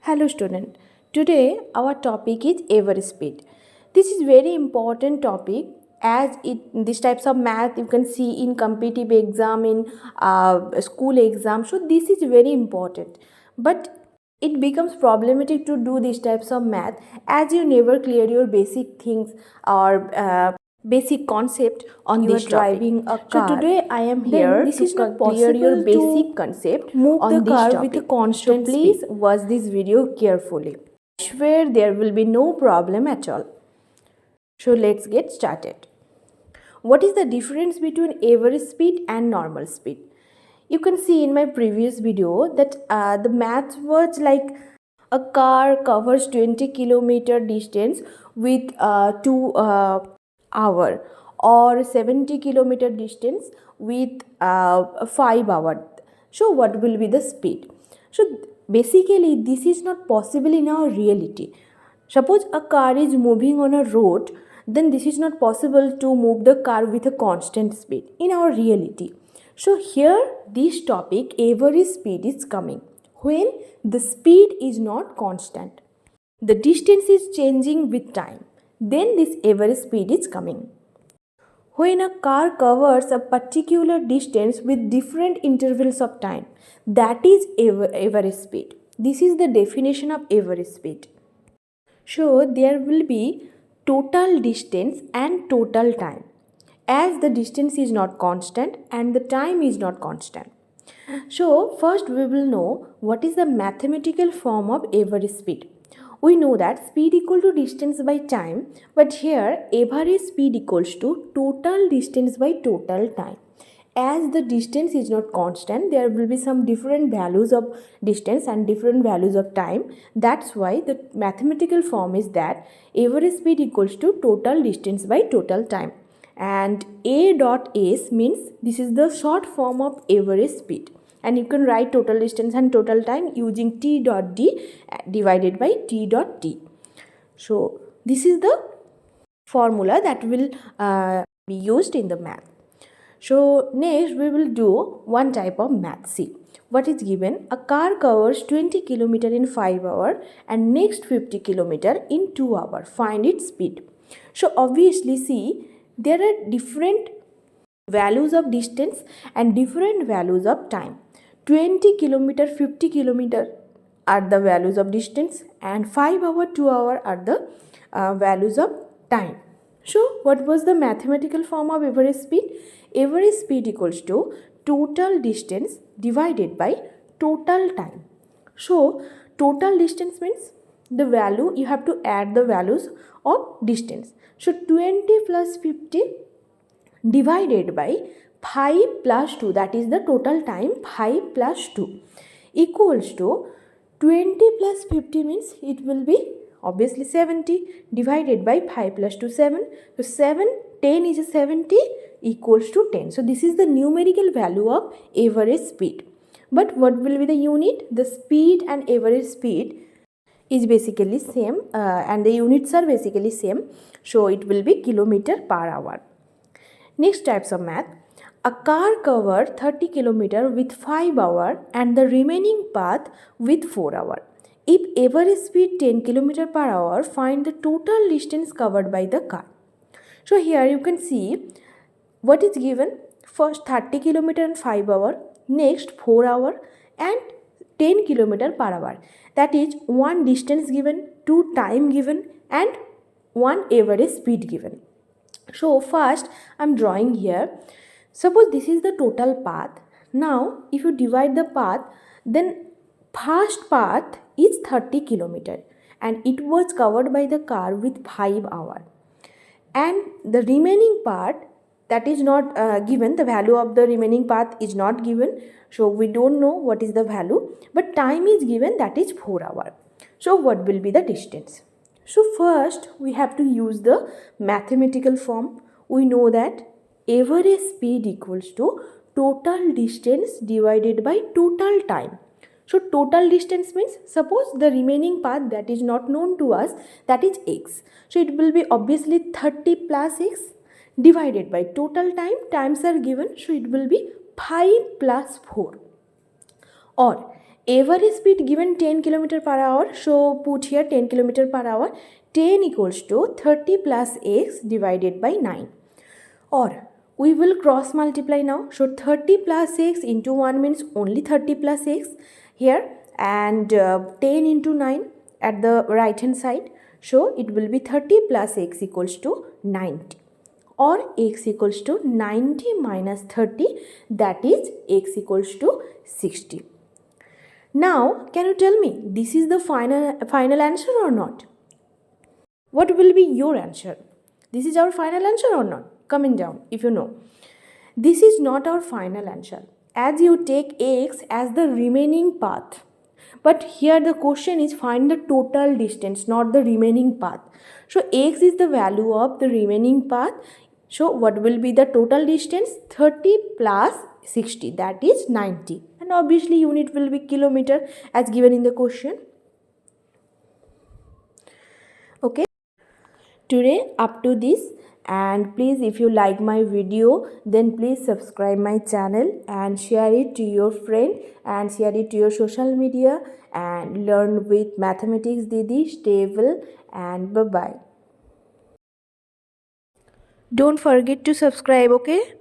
Hello student. Today our topic is average speed. This is very important topic as these types of math you can see in competitive exam in school exam. So this is very important. But it becomes problematic to do these types of math as you never clear your basic things or basic concept on this driving a car. So today I am here this is not clear your basic concept move on the car with a constant speed. Please watch this video carefully. I swear there will be no problem at all. So let's get started. What is the difference between average speed and normal speed? You can see in my previous video that the math was like a car covers 20 kilometer distance with 2 hour or 70 kilometer distance with 5 hour. So what will be the speed? So basically this is not possible in our reality. Suppose a car is moving on a road, then this is not possible to move the car with a constant speed in our reality. So here this topic average speed is coming when the speed is not constant. The distance is changing with time. Then this average speed is coming. When a car covers a particular distance with different intervals of time, that is average speed. This is the definition of average speed. So there will be total distance and total time, as the distance is not constant and the time is not constant. So first we will know what is the mathematical form of average speed. We know that speed equal to distance by time, but here average speed equals to total distance by total time. As the distance is not constant, there will be some different values of distance and different values of time. That's why the mathematical form is that average speed equals to total distance by total time. And A dot S means this is the short form of average speed. And you can write total distance and total time using T dot D divided by T dot T. So this is the formula that will be used in the math. So next we will do one type of math. See what is given. A car covers 20 km in 5 hours and next 50 km in 2 hours. Find its speed. So obviously see there are different values of distance and different values of time. 20 km, 50 km are the values of distance and 5 hour, 2 hour are the values of time. So what was the mathematical form of average speed? Average speed equals to total distance divided by total time. So total distance means the value, you have to add the values of distance. So 20 plus 50 divided by 5 plus 2, that is the total time, 5 plus 2 equals to 20 plus 50 means it will be obviously 70 divided by 5 plus 2 7. So 10 is 70 equals to 10. So this is the numerical value of average speed. But what will be the unit? The speed and average speed is basically same and the units are basically same. So it will be kilometer per hour. Next types of math. A car covered 30 km with 5 hours and the remaining path with 4 hours. If average speed 10 km per hour, find the total distance covered by the car. So here you can see what is given. First 30 km in 5 hours, next 4 hours and 10 km per hour. That is one distance given, two time given and one average speed given. So first I am drawing here. Suppose this is the total path. Now if you divide the path, then first path is 30 km and it was covered by the car with 5 hours. And the remaining part that is not given, the value of the remaining path is not given. So we don't know what is the value, but time is given, that is 4 hours. So what will be the distance? So first we have to use the mathematical form. We know that average speed equals to total distance divided by total time. So total distance means suppose the remaining path that is not known to us, that is x. So it will be obviously 30 plus x divided by total time. Times are given, so it will be 5 plus 4. Or average speed given 10 km per hour, so put here 10 km per hour. 10 equals to 30 plus x divided by 9. Or we will cross multiply now. So 30 plus x into 1 means only 30 plus x here, and 10 into 9 at the right hand side. So it will be 30 plus x equals to 90, or x equals to 90 minus 30, that is x equals to 60. Now can you tell me, this is the final answer or not? What will be your answer? This is our final answer or not? Comment down if you know. This is not our final answer, as you take x as the remaining path. But here the question is find the total distance, not the remaining path. So x is the value of the remaining path. So what will be the total distance? 30 plus 60, that is 90. And obviously unit will be kilometer as given in the question. Okay. Today up to this, and please, if you like my video, then please subscribe my channel and share it to your friend and share it to your social media, and learn with Mathematics Didi. Stay well and bye bye. Don't forget to subscribe, okay?